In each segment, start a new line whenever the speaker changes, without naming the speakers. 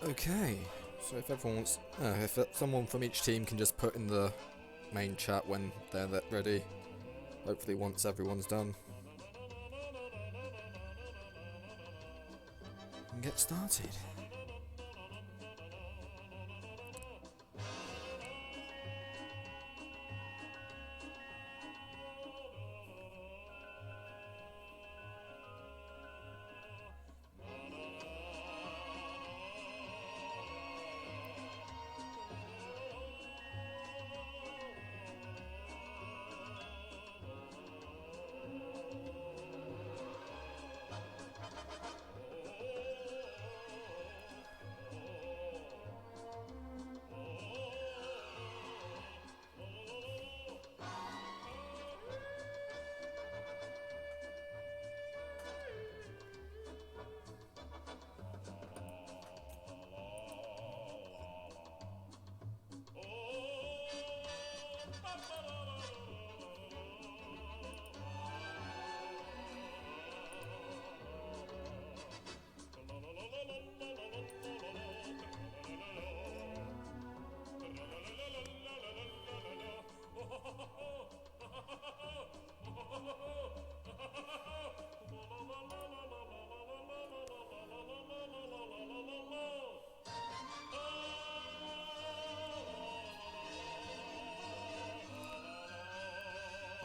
Okay, so if everyone wants, if someone from each team can just put in the main chat when they're ready, hopefully once everyone's done, and get started.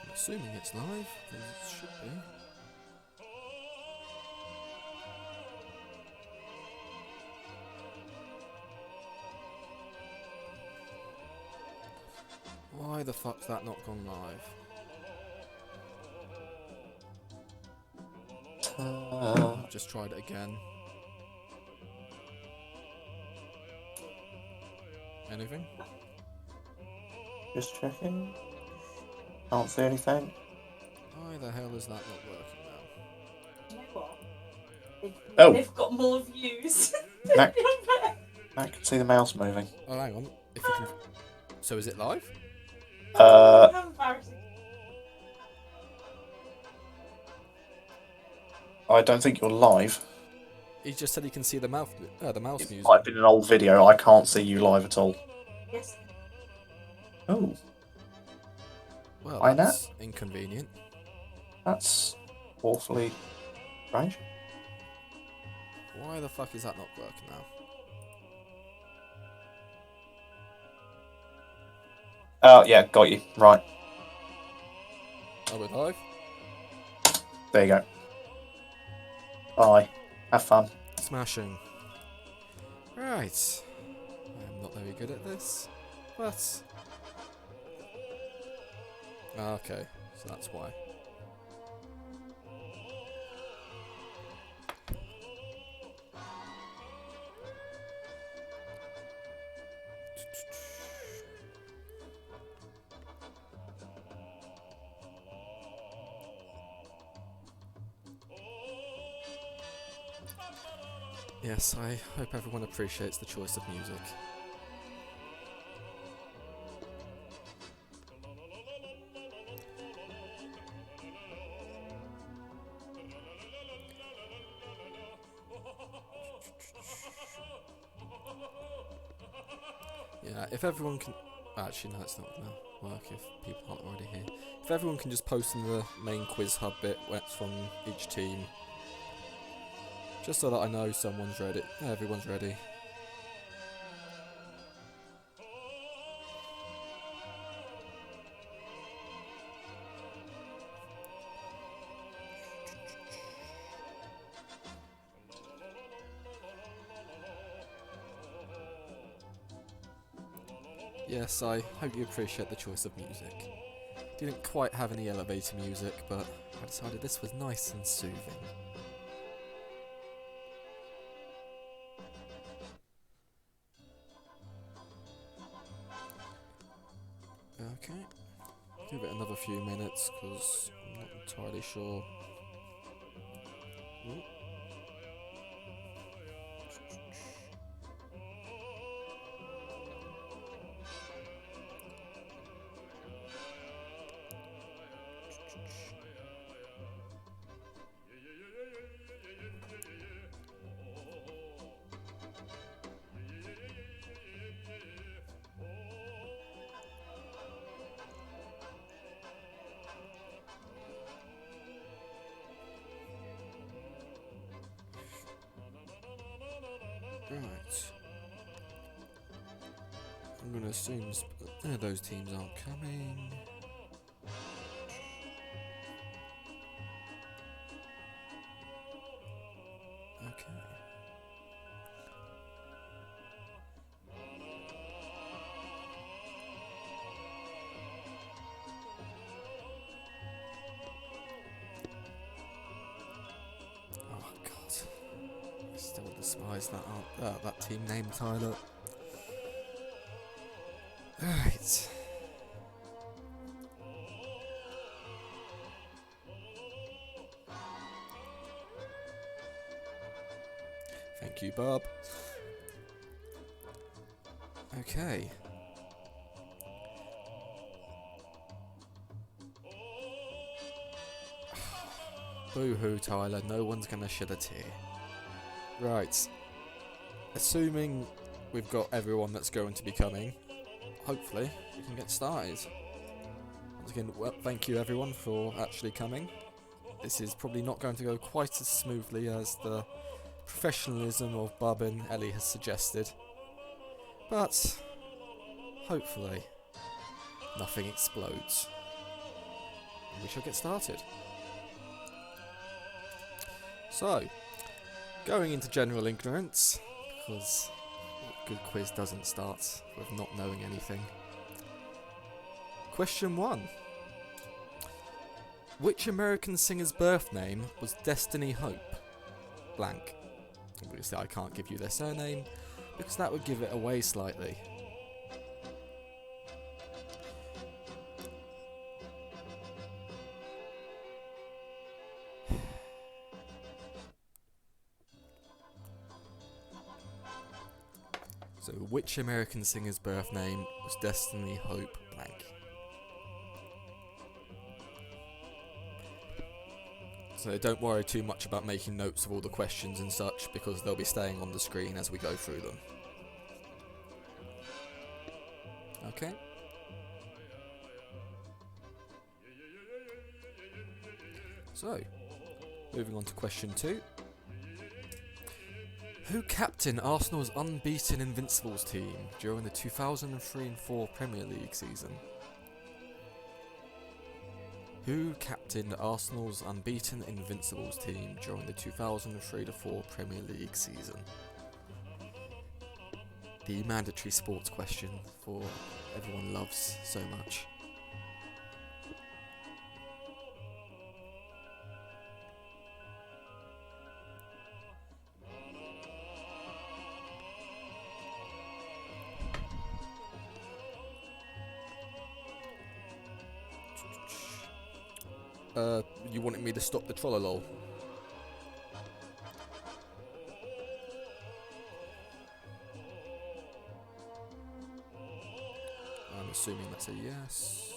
I'm assuming it's live, because it should be. Why the fuck's that not gone live? I've just tried it again. Anything?
Just checking. Can't see anything.
Why the hell is that not working
You know what?
Oh.
They've got more views.
Mac, I can see the mouse moving.
now? Oh, hang on. If you can. So is it live?
How embarrassing.
I don't think you're live.
He just said he can see the mouse music.
It might have been an old video. I can't see you live at all.
Yes.
Oh,
Well,
Why
that's inconvenient.
that's awfully strange.
Why the fuck is that not working now?
Oh, yeah, got you. Right.
Are we live?
There you go. Bye. Have fun.
Smashing. Right. I'm not very good at this, but... Okay, so that's why. Yes, I hope everyone appreciates the choice of music. Yeah, if everyone can... Actually, no, it's not going to work if people aren't already here. If everyone can just post in the main quiz hub bit what's from each team. Just so that I know someone's ready. Everyone's ready. Yes, I hope you appreciate the choice of music. Didn't quite have any elevator music, but I decided this was nice and soothing. Okay, give it another few minutes because I'm not entirely sure. Ooh. Right. I'm going to assume those teams aren't coming. Okay. Oh god. I still despise that team name, Tyler. Right. Thank you, Bob. Okay. Boo-hoo, Tyler. No one's gonna shed a tear. Right. Assuming we've got everyone that's going to be coming, hopefully we can get started. Once again, well, thank you everyone for actually coming. This is probably not going to go quite as smoothly as the professionalism of Bob and Ellie has suggested, but hopefully nothing explodes. We shall get started. So, going into general ignorance, because a good quiz doesn't start with not knowing anything. Question 1. Which American singer's birth name was Destiny Hope? Blank. Obviously I can't give you their surname, because that would give it away slightly. So, which American singer's birth name was Destiny Hope blank? So don't worry too much about making notes of all the questions and such, because they'll be staying on the screen as we go through them. Okay. So, moving on to question 2. Who captained Arsenal's unbeaten Invincibles team during the 2003-04 Premier League season? Who captained Arsenal's unbeaten Invincibles team during the 2003-04 Premier League season? The mandatory sports question for everyone loves so much. You wanted me to stop the trollolol? I'm assuming that's a yes.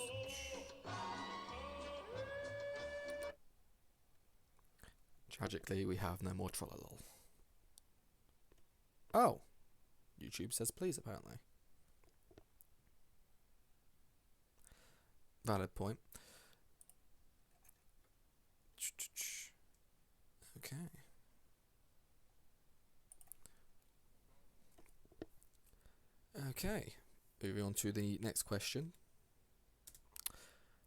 Tragically, we have no more trollolol. Oh! YouTube says please, apparently. Valid point. Okay. Okay. Moving on to the next question.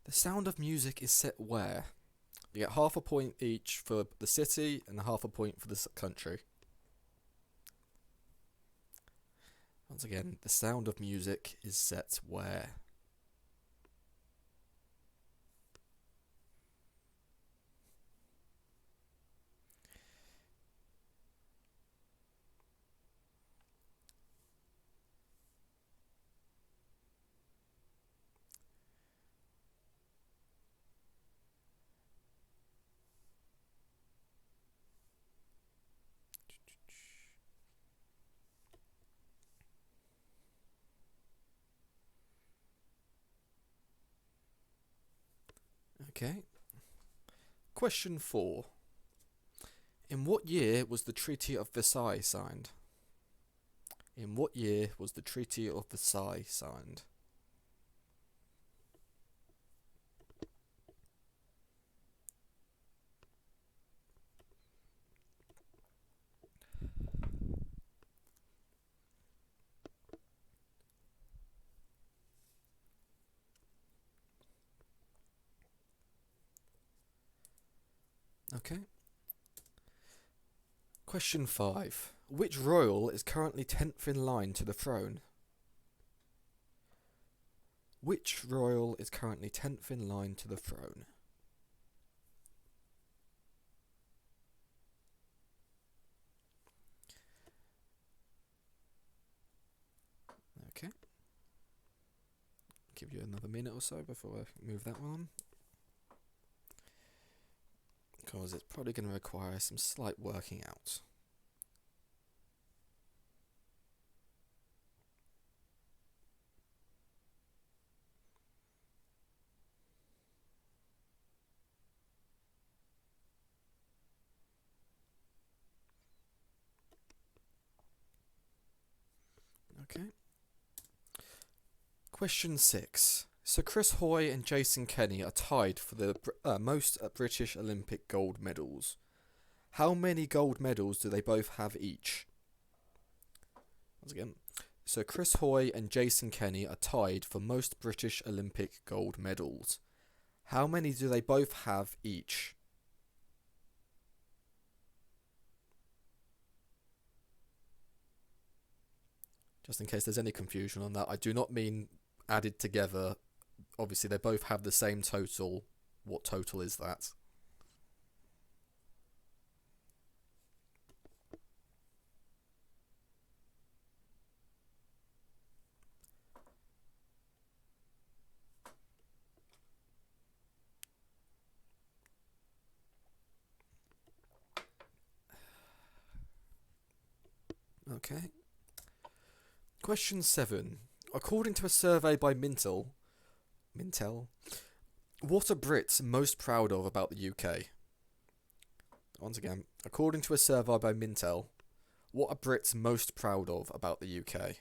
The Sound of Music is set where? You get half a point each for the city and half a point for the country. Once again, The Sound of Music is set where? Okay. Question 4. In what year was the Treaty of Versailles signed? In what year was the Treaty of Versailles signed? Okay. Question 5. Which royal is currently 10th in line to the throne? Which royal is currently 10th in line to the throne? Okay. Give you another minute or so before I move that one. Because it's probably going to require some slight working out. Okay. Question 6. Sir Chris Hoy and Jason Kenny are tied for the most British Olympic gold medals. How many gold medals do they both have each? Once again, Sir Chris Hoy and Jason Kenny are tied for most British Olympic gold medals. How many do they both have each? Just in case there's any confusion on that, I do not mean added together. Obviously, they both have the same total. What total is that? Okay. Question 7. According to a survey by Mintel, what are Brits most proud of about the UK? Once again, according to a survey by Mintel, what are Brits most proud of about the UK?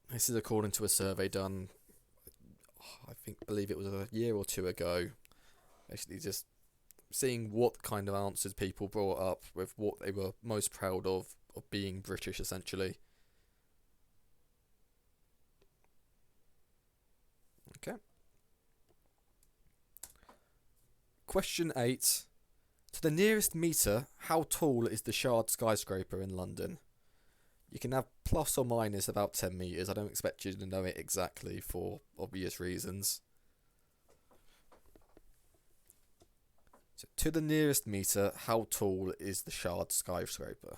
This is according to a survey done, believe it was a year or two ago. Actually, just seeing what kind of answers people brought up with what they were most proud of being British, essentially. Okay. Question 8. To the nearest metre, how tall is the Shard skyscraper in London? You can have plus or minus about 10 metres. I don't expect you to know it exactly for obvious reasons. So, to the nearest metre, how tall is the Shard skyscraper?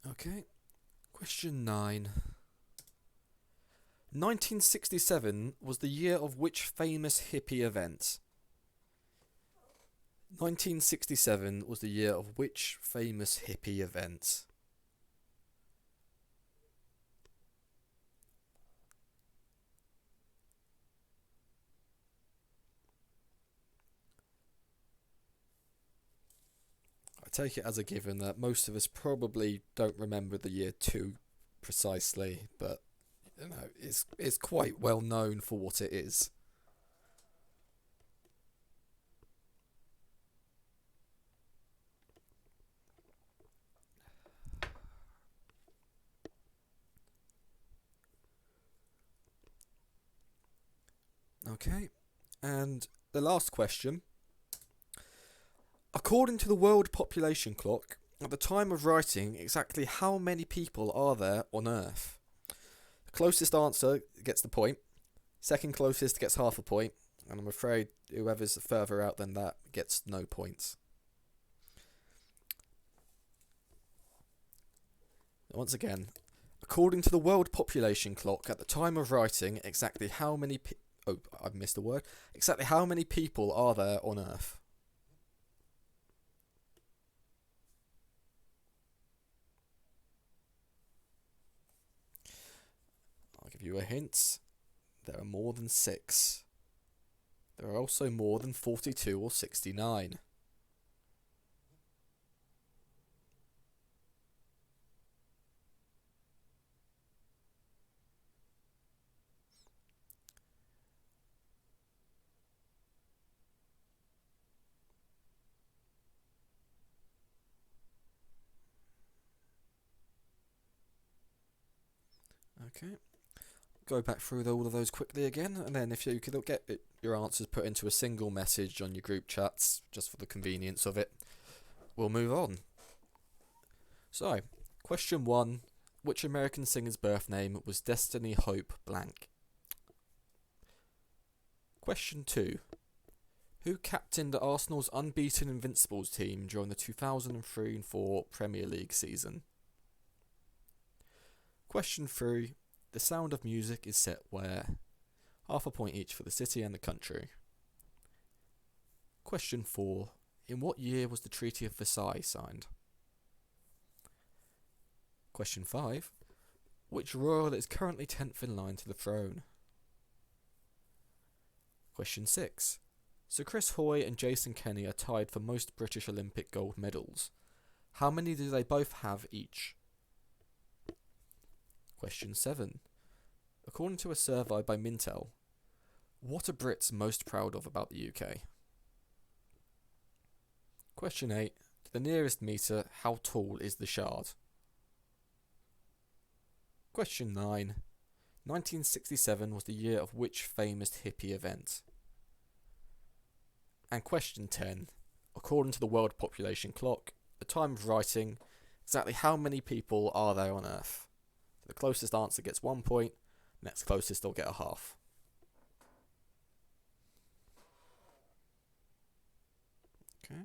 Okay. Question 9. 1967 was the year of which famous hippie event? 1967 was the year of which famous hippie event? I take it as a given that most of us probably don't remember the year too precisely, but you know, it's quite well known for what it is. Okay, and the last question. According to the World Population Clock, at the time of writing, exactly how many people are there on Earth? The closest answer gets the point. Second closest gets half a point. And I'm afraid whoever's further out than that gets no points. Once again, According to the World Population Clock, at the time of writing, exactly how many I've missed a word. Exactly how many people are there on Earth? I'll give you a hint. There are more than 6. There are also more than 42 or 69. Okay. Go back through all of those quickly again, and then if you could get your answers put into a single message on your group chats, just for the convenience of it, we'll move on. So, question 1. Which American singer's birth name was Destiny Hope blank? Question 2. Who captained Arsenal's unbeaten Invincibles team during the 2003-04 Premier League season? Question 3. The Sound of Music is set where? Half a point each for the city and the country. Question 4. In what year was the Treaty of Versailles signed? Question 5. Which royal is currently 10th in line to the throne? Question 6. Sir Chris Hoy and Jason Kenny are tied for most British Olympic gold medals. How many do they both have each? Question 7. According to a survey by Mintel, what are Brits most proud of about the UK? Question 8. To the nearest metre, how tall is the Shard? Question 9. 1967 was the year of which famous hippie event? And question 10. According to the World Population Clock, at the time of writing, exactly how many people are there on Earth? The closest answer gets 1 point, next closest will get a half. Okay.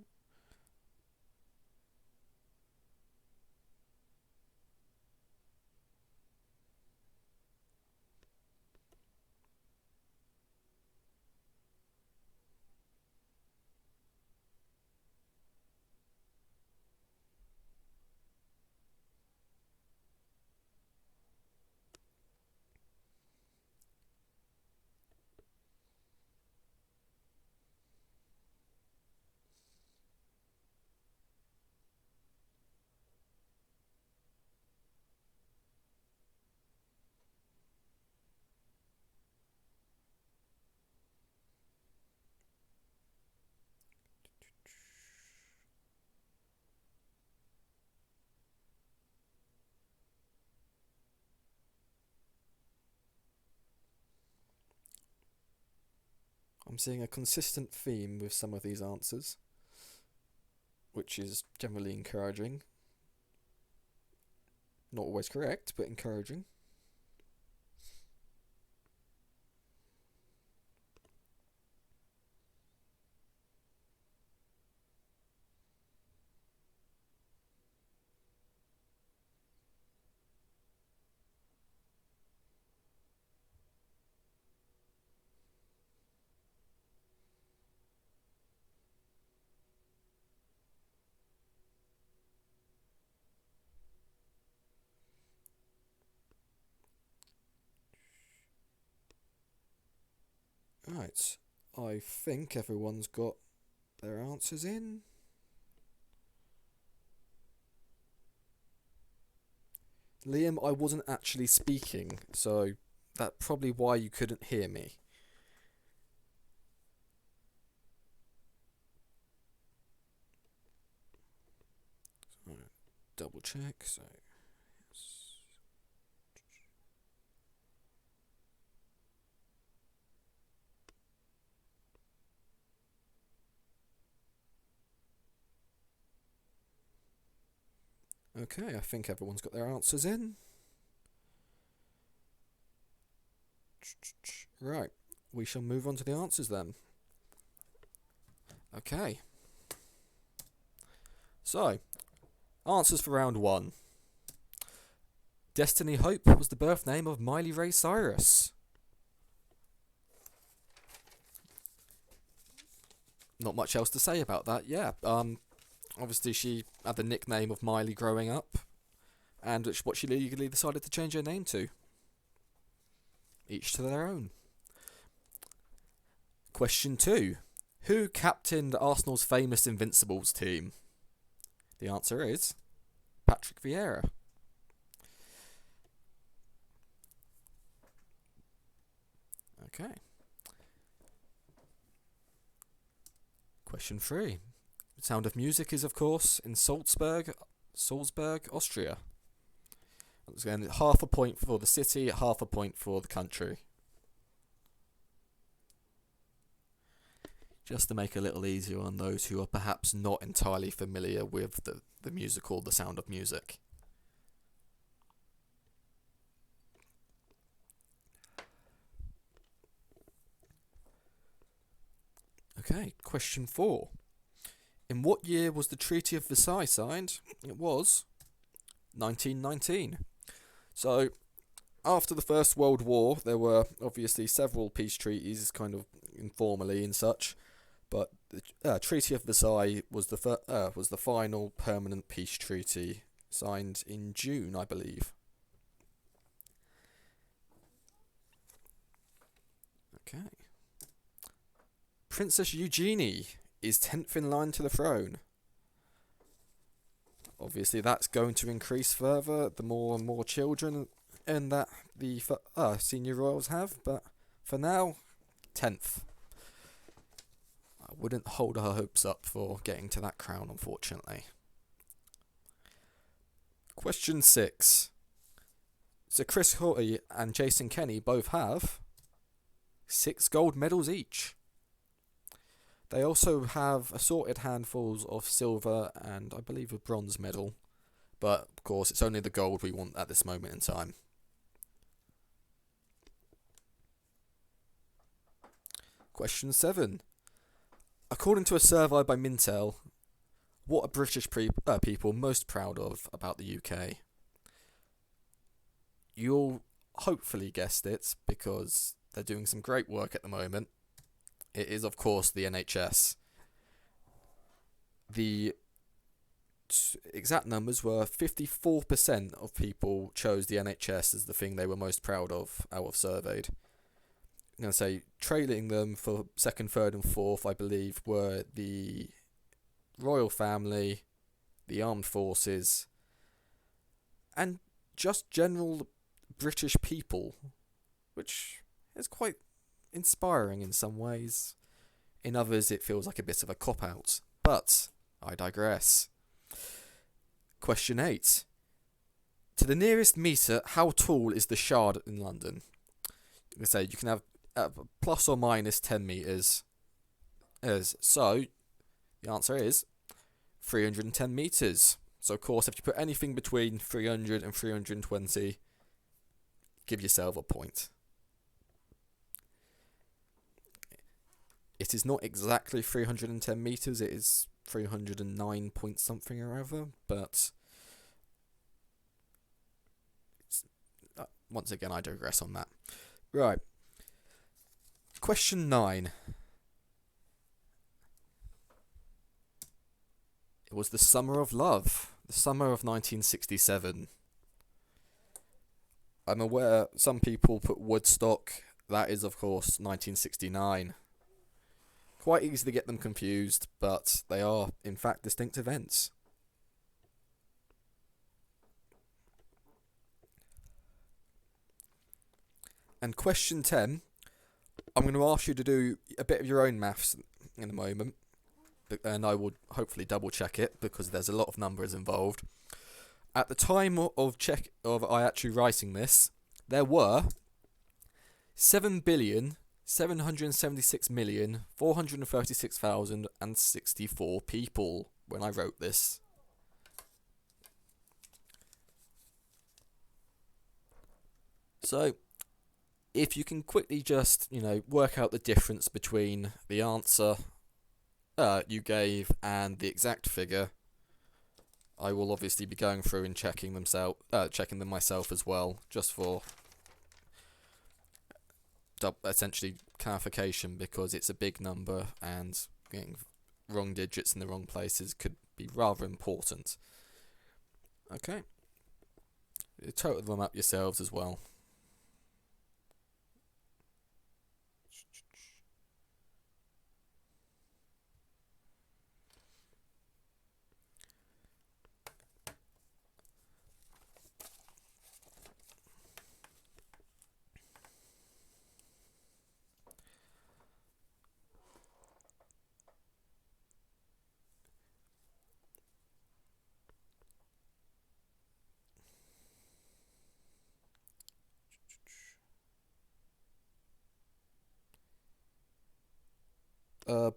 I'm seeing a consistent theme with some of these answers, which is generally encouraging. Not always correct, but encouraging. Right, I think everyone's got their answers in. Liam, I wasn't actually speaking, so that's probably why you couldn't hear me. Right, double check, so... Okay, I think everyone's got their answers in. Right, we shall move on to the answers then. Okay. So, answers for round 1. Destiny Hope was the birth name of Miley Ray Cyrus. Not much else to say about that. Yeah. Obviously she had the nickname of Miley growing up, and it's what she legally decided to change her name to. Each to their own. Question 2. Who captained Arsenal's famous Invincibles team? The answer is Patrick Vieira. Okay. Question 3. Sound of Music is, of course, in Salzburg, Austria. Once again, half a point for the city, half a point for the country. Just to make it a little easier on those who are perhaps not entirely familiar with the musical The Sound of Music. Okay, question 4. In what year was the Treaty of Versailles signed? It was 1919. So, after the First World War, there were obviously several peace treaties, kind of informally and such, but the Treaty of Versailles was the final permanent peace treaty, signed in June, I believe. Okay. Princess Eugenie is 10th in line to the throne. Obviously, that's going to increase further the more and more children and that the senior royals have, but for now, 10th. I wouldn't hold her hopes up for getting to that crown, unfortunately. Question 6. So Chris Hoy and Jason Kenny both have 6 gold medals each. They also have assorted handfuls of silver and I believe a bronze medal, but of course it's only the gold we want at this moment in time. Question 7. According to a survey by Mintel, what are British people most proud of about the UK? You'll hopefully guessed it because they're doing some great work at the moment. It is, of course, the NHS. The exact numbers were 54% of people chose the NHS as the thing they were most proud of out of surveyed. I'm going to say trailing them for second, third and fourth, I believe, were the royal family, the armed forces, and just general British people, which is quite inspiring in some ways. In others, it feels like a bit of a cop-out. But I digress. Question 8. To the nearest metre, how tall is the Shard in London? I'm going to say you can have plus or minus 10 metres. So, the answer is 310 metres. So, of course, if you put anything between 300 and 320, give yourself a point. It is not exactly 310 metres, it is 309 point something or other, but once again I digress on that. Right. Question 9. It was the Summer of Love, the summer of 1967. I'm aware some people put Woodstock, that is of course 1969. Quite easy to get them confused, but they are, in fact, distinct events. And question 10, I'm going to ask you to do a bit of your own maths in a moment, and I will hopefully double check it because there's a lot of numbers involved. At the time of I actually writing this, there were 7,776,436,064 people when I wrote this. So, if you can quickly just, work out the difference between the answer you gave and the exact figure, I will obviously be going through and checking them myself as well, just for essentially clarification, because it's a big number and getting wrong digits in the wrong places could be rather important. Okay. Total them up yourselves as well.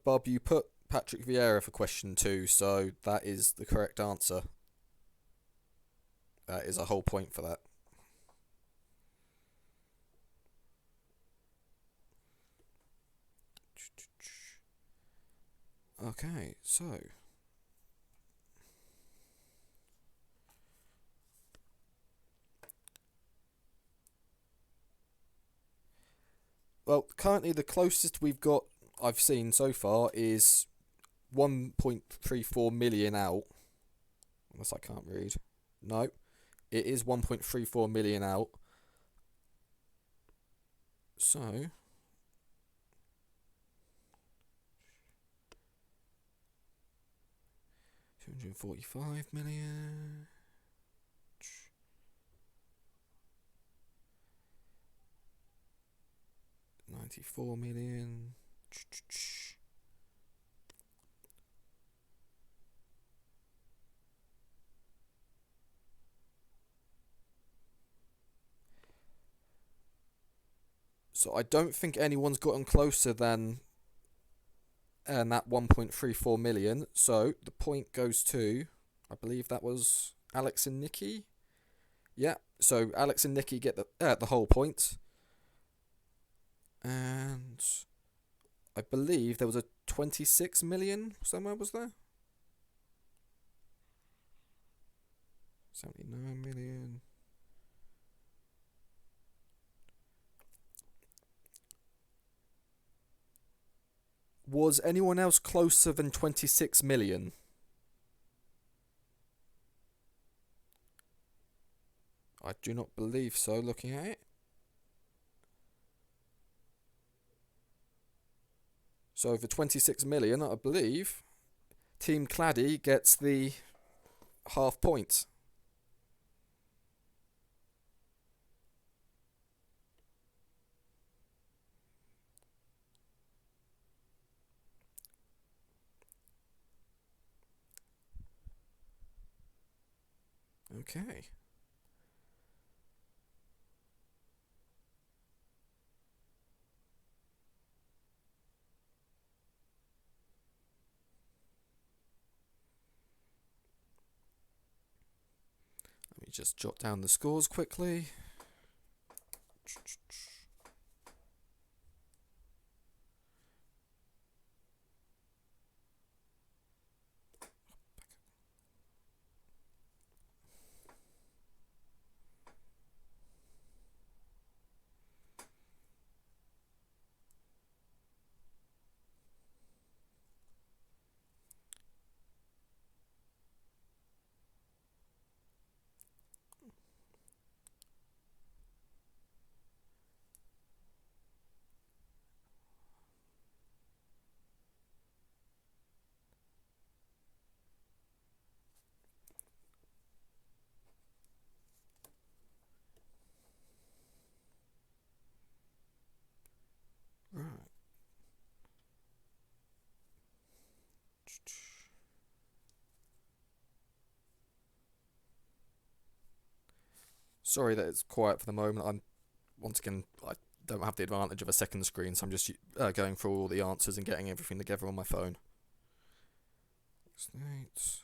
Bob, you put Patrick Vieira for question 2, so that is the correct answer. That is a whole point for that. Okay, so well, currently the closest I've seen so far is 1.34 million out. Unless I can't read. No, it is 1.34 million out. So 245 million. 94 million. So I don't think anyone's gotten closer than that 1.34 million. So the point goes to, I believe that was Alex and Nikki. Yeah. So Alex and Nikki get the whole point. And I believe there was a 26 million somewhere, was there? 79 million. Was anyone else closer than 26 million? I do not believe so, looking at it. So for 26 million, I believe Team Claddy gets the half point. Okay. Let me just jot down the scores quickly. Right. Sorry that it's quiet for the moment. Once again, I don't have the advantage of a second screen, so I'm just going through all the answers and getting everything together on my phone. States.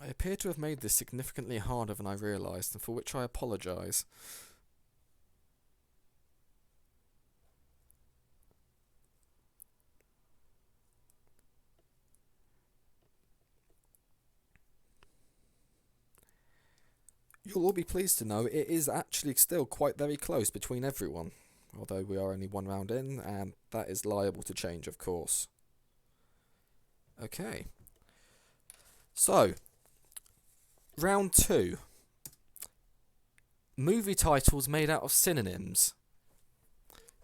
I appear to have made this significantly harder than I realised, and for which I apologise. You'll all be pleased to know it is actually still quite very close between everyone, although we are only one round in, and that is liable to change, of course. Okay. So, round 2. Movie titles made out of synonyms.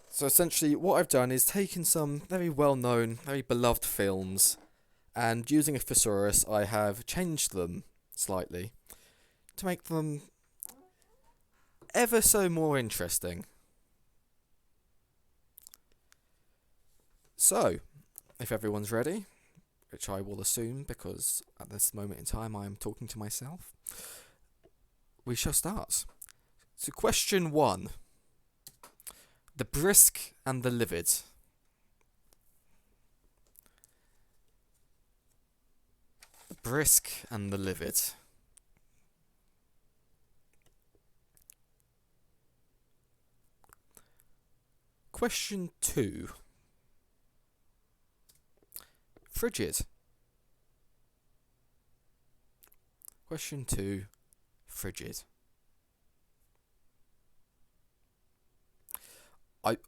So essentially what I've done is taken some very well-known, very beloved films, and using a thesaurus I have changed them slightly to make them ever so more interesting. So, if everyone's ready, which I will assume because at this moment in time I am talking to myself, we shall start. So question 1. The brisk and the livid. The brisk and the livid. Question 2. Frigid. Question 2. Frigid. Like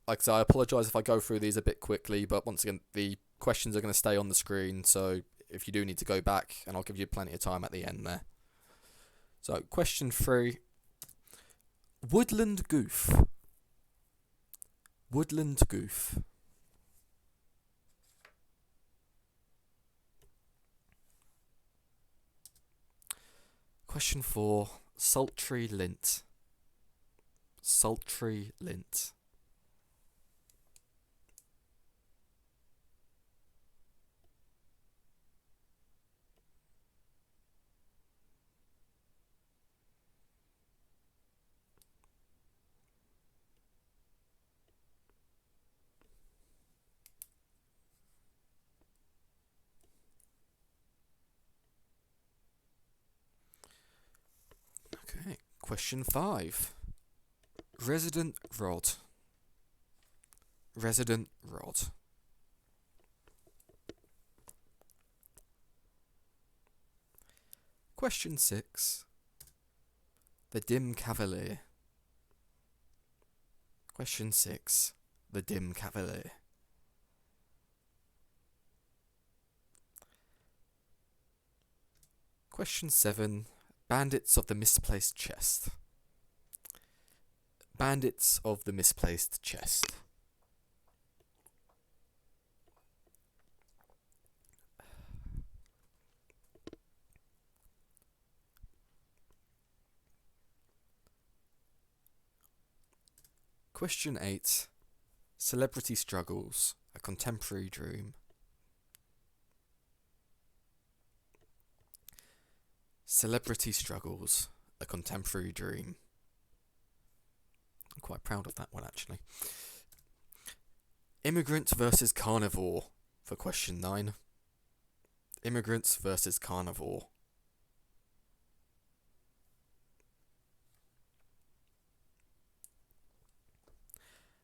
I say, I apologise if I go through these a bit quickly, but once again, the questions are going to stay on the screen, so if you do need to go back, and I'll give you plenty of time at the end there. So, question 3. Woodland goof. Woodland goof. Question 4. Sultry lint. Sultry lint. Okay, question 5. Resident rod. Resident rod. Question 6. The dim cavalier. Question 6. The dim cavalier. Question 7. Bandits of the misplaced chest. Bandits of the misplaced chest. Question 8. Celebrity struggles, a contemporary dream. Celebrity struggles, a contemporary dream. I'm quite proud of that one, actually. Immigrant versus carnivore for question 9. Immigrants versus carnivore.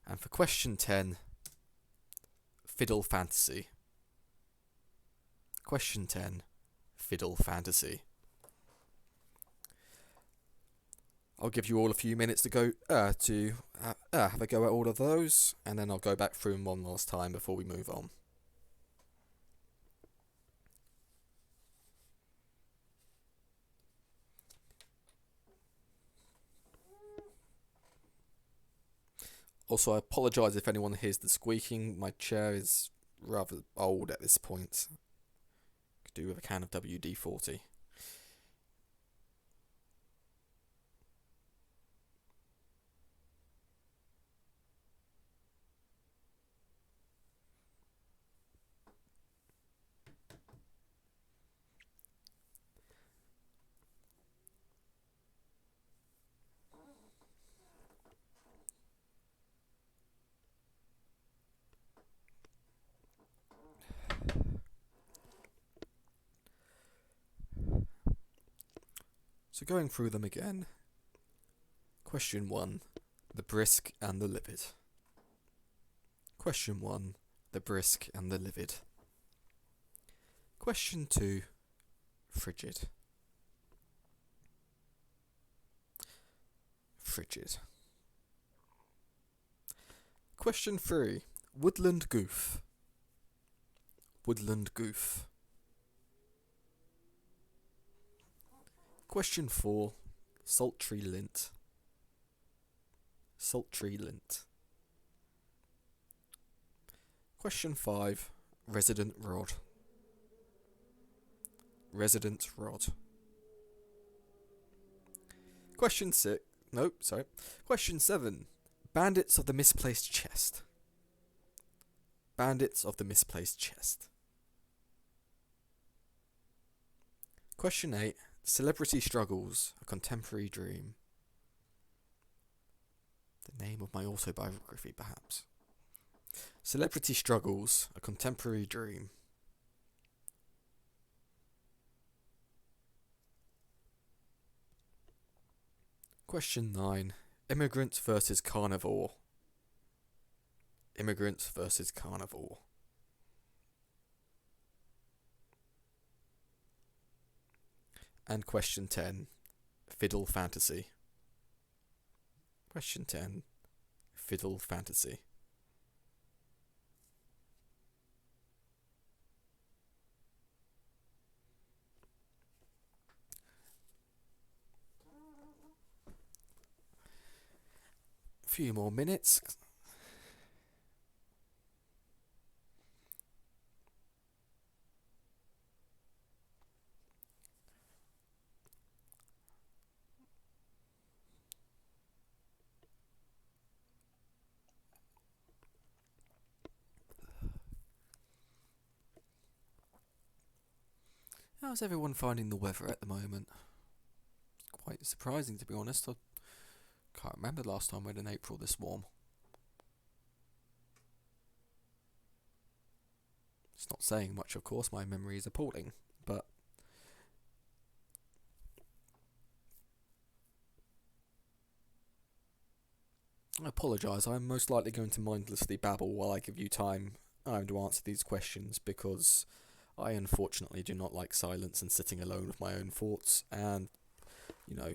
And for question 10, fiddle fantasy. Question 10, fiddle fantasy. I'll give you all a few minutes to go to have a go at all of those, and then I'll go back through them one last time before we move on. Also, I apologise if anyone hears the squeaking. My chair is rather old at this point. Could do with a can of WD-40. So going through them again. Question 1. The brisk and the livid. Question 1. The brisk and the livid. Question 2. Frigid. Frigid. Question 3. Woodland goof. Woodland goof. Question 4. Sultry lint. Sultry lint. Question 5. Resident rod. Resident rod. Question 6. Nope, sorry. Question 7. Bandits of the misplaced chest. Bandits of the misplaced chest. Question 8. Celebrity struggles, a contemporary dream. The name of my autobiography, perhaps. Celebrity struggles, a contemporary dream. Question 9. Immigrant versus carnivore. Immigrant versus carnivore. And question 10. Fiddle fantasy. Question 10. Fiddle fantasy. Few more minutes. How's everyone finding the weather at the moment? It's quite surprising, to be honest. I can't remember the last time we had an April this warm. It's not saying much, of course, my memory is appalling, but I apologise, I'm most likely going to mindlessly babble while I give you time to answer these questions, because I unfortunately do not like silence and sitting alone with my own thoughts, and, you know,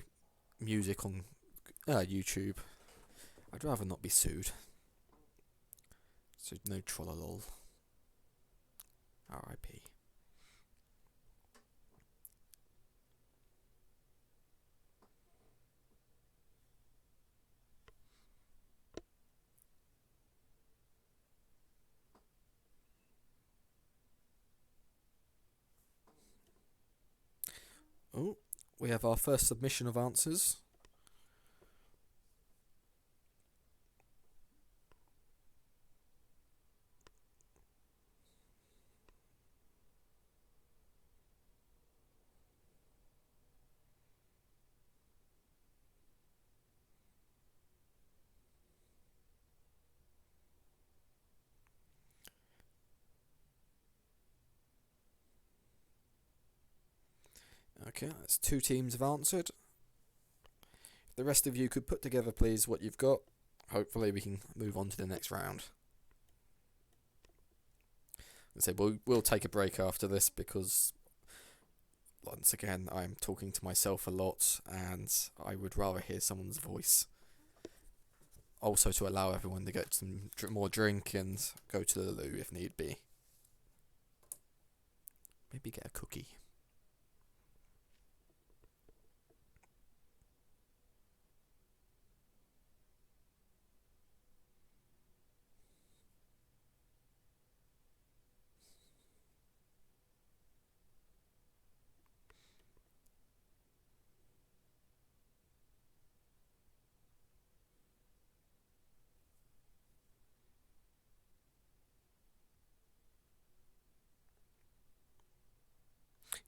music on YouTube. I'd rather not be sued. So no trollolol. R.I.P. Oh, we have our first submission of answers. Okay, that's 2 teams have answered. If the rest of you could put together, please, what you've got, hopefully we can move on to the next round. And so we'll take a break after this, because once again I'm talking to myself a lot and I would rather hear someone's voice. Also to allow everyone to get some more drink and go to the loo if need be. Maybe get a cookie.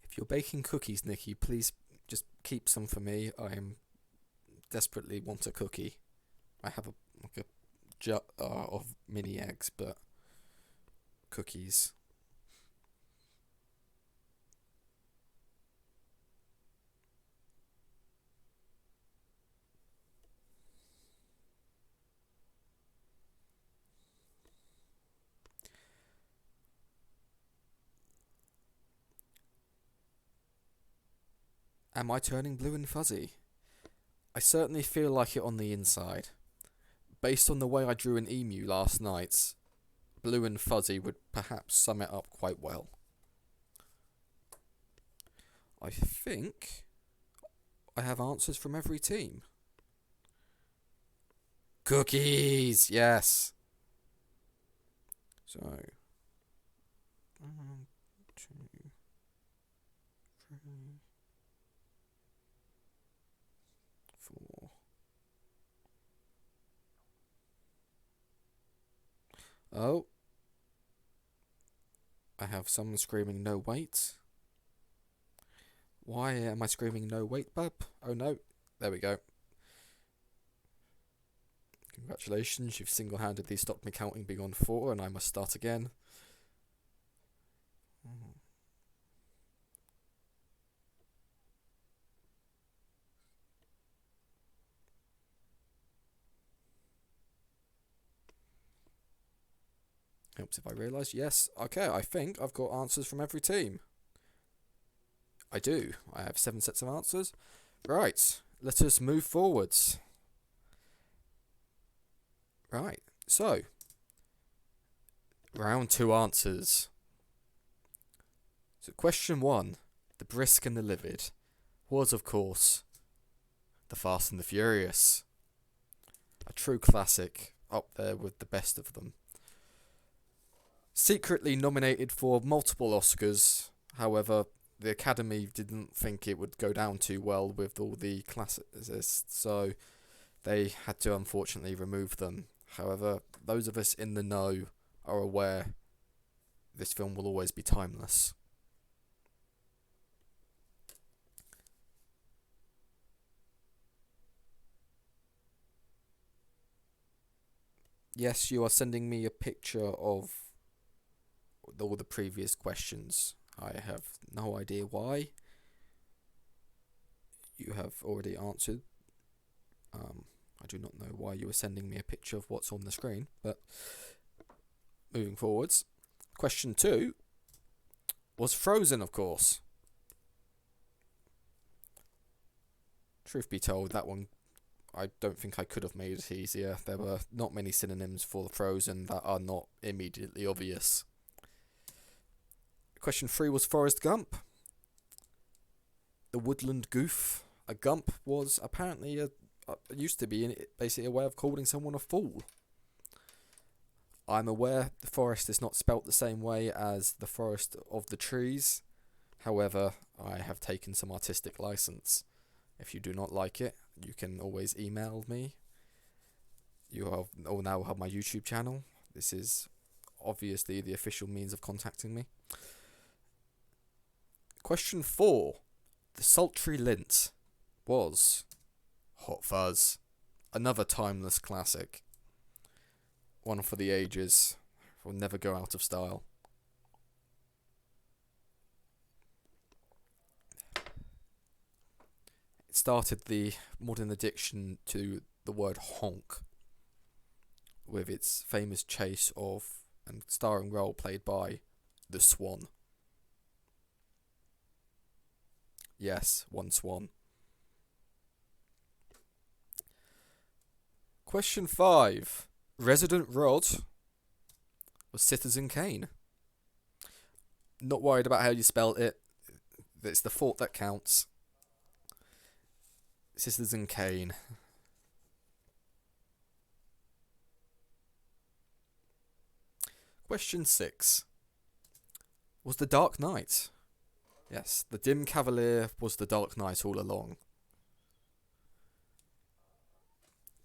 If you're baking cookies, Nikki, please just keep some for me. I desperately want a cookie. I have a jar of mini eggs, but cookies. Am I turning blue and fuzzy? I certainly feel like it on the inside. Based on the way I drew an emu last night, blue and fuzzy would perhaps sum it up quite well. I think I have answers from every team. Cookies! Yes! So, 1, 2, 3, 4. Oh. I have someone screaming no wait. Why am I screaming no wait, bub? Oh no. There we go. Congratulations, you've single-handedly stopped me counting beyond 4 and I must start again. Helps if I realise. Yes, okay, I think I've got answers from every team. I do. I have 7 sets of answers. Right, let us move forwards. Right, so, round 2 answers. So question 1, the brisk and the livid, was of course, the Fast and the Furious. A true classic, up there with the best of them. Secretly nominated for multiple Oscars, however, the Academy didn't think it would go down too well with all the classicists, so they had to unfortunately remove them. However, those of us in the know are aware this film will always be timeless. Yes, you are sending me a picture of all the previous questions. I have no idea why. You have already answered. I do not know why you were sending me a picture of what's on the screen, but moving forwards. Question 2 was Frozen, of course. Truth be told, that one I don't think I could have made it easier. There were not many synonyms for Frozen that are not immediately obvious. Question 3 was Forrest Gump. The Woodland Goof. A Gump was apparently used to be basically a way of calling someone a fool. I'm aware the forest is not spelt the same way as the forest of the trees. However, I have taken some artistic license. If you do not like it, you can always email me. You now have my YouTube channel. This is obviously the official means of contacting me. Question 4. The sultry lint was Hot Fuzz. Another timeless classic. One for the ages. Will never go out of style. It started the modern addiction to the word honk, with its famous chase of and starring role played by the Swan. Yes, one swan. Question 5. Resident Rod was Citizen Kane. Not worried about how you spelled it. It's the thought that counts. Citizen Kane. Question 6. Was the Dark Knight? Yes, the dim cavalier was the Dark Knight all along.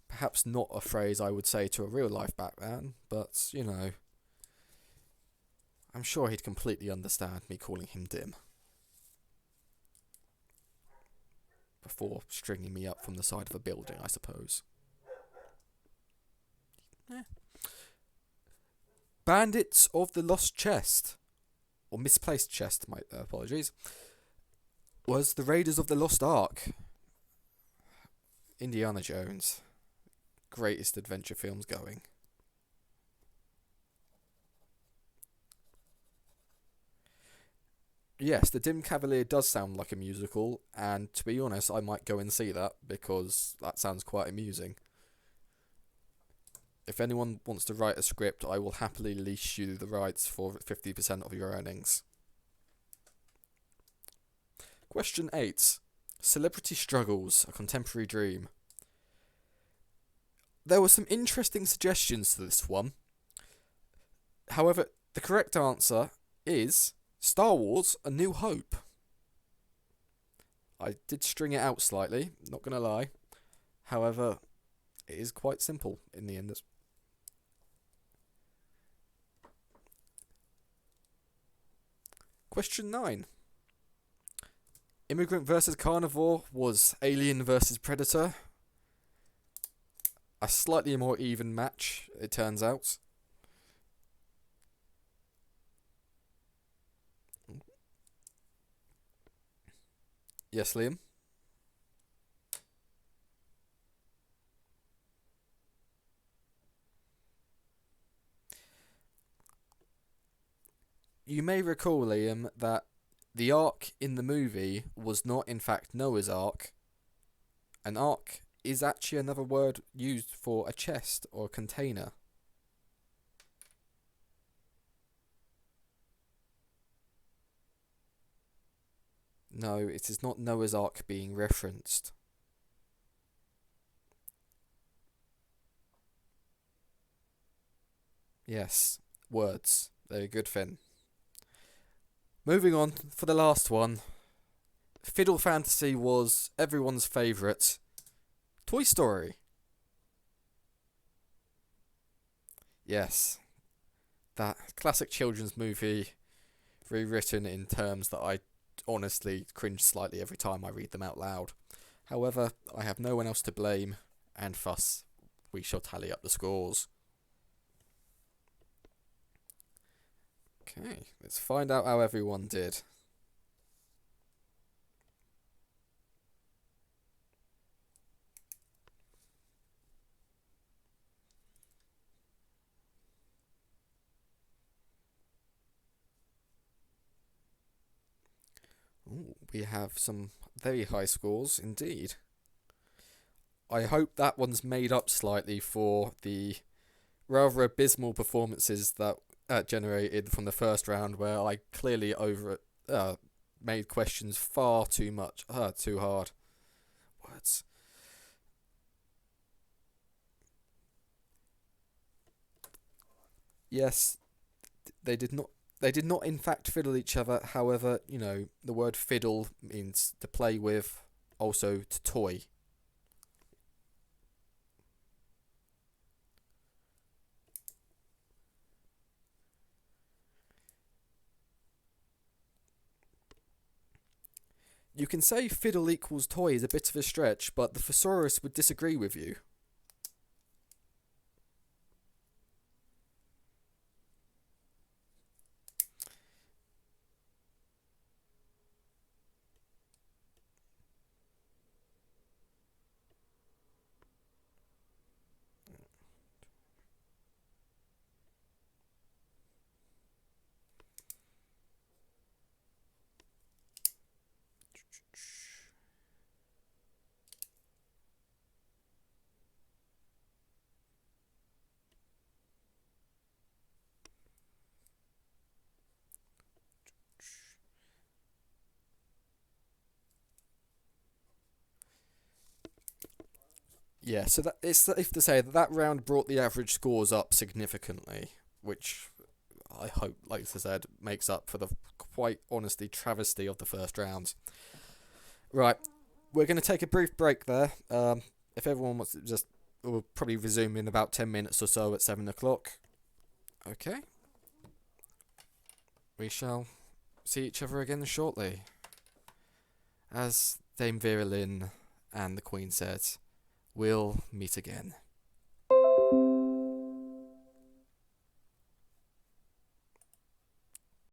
Perhaps not a phrase I would say to a real-life Batman, but, you know, I'm sure he'd completely understand me calling him dim. Before stringing me up from the side of a building, I suppose. Bandits of the Lost Chest, or Misplaced Chest, my apologies, was the Raiders of the Lost Ark. Indiana Jones. Greatest adventure films going. Yes, the Dim Cavalier does sound like a musical, and to be honest, I might go and see that because that sounds quite amusing. If anyone wants to write a script, I will happily lease you the rights for 50% of your earnings. Question 8. Celebrity Struggles, a Contemporary Dream. There were some interesting suggestions to this one. However, the correct answer is Star Wars A New Hope. I did string it out slightly, not going to lie. However, it is quite simple in the end. Question 9. Immigrant vs. Carnivore was Alien vs. Predator. A slightly more even match, it turns out. Yes, Liam? You may recall, Liam, that the Ark in the movie was not in fact Noah's Ark. An Ark is actually another word used for a chest or a container. No, it is not Noah's Ark being referenced. Yes, words. Very good, Finn. Moving on for the last one. Fiddle Fantasy was everyone's favourite. Toy Story. Yes. That classic children's movie rewritten in terms that I honestly cringe slightly every time I read them out loud. However, I have no one else to blame, and thus we shall tally up the scores. Okay, let's find out how everyone did. Ooh, we have some very high scores indeed. I hope that one's made up slightly for the rather abysmal performances that generated from the first round, where I clearly made questions far too hard. Words. Yes, they did not. They did not, in fact, fiddle each other. However, the word fiddle means to play with, also to toy. You can say fiddle equals toy is a bit of a stretch, but the thesaurus would disagree with you. Yeah, so that it's safe to say that round brought the average scores up significantly, which I hope, like I said, makes up for the quite honestly travesty of the first round. Right, we're going to take a brief break there. If everyone wants to we'll probably resume in about 10 minutes or so at 7 o'clock. Okay. We shall see each other again shortly. As Dame Vera Lynn and the Queen said, we'll meet again.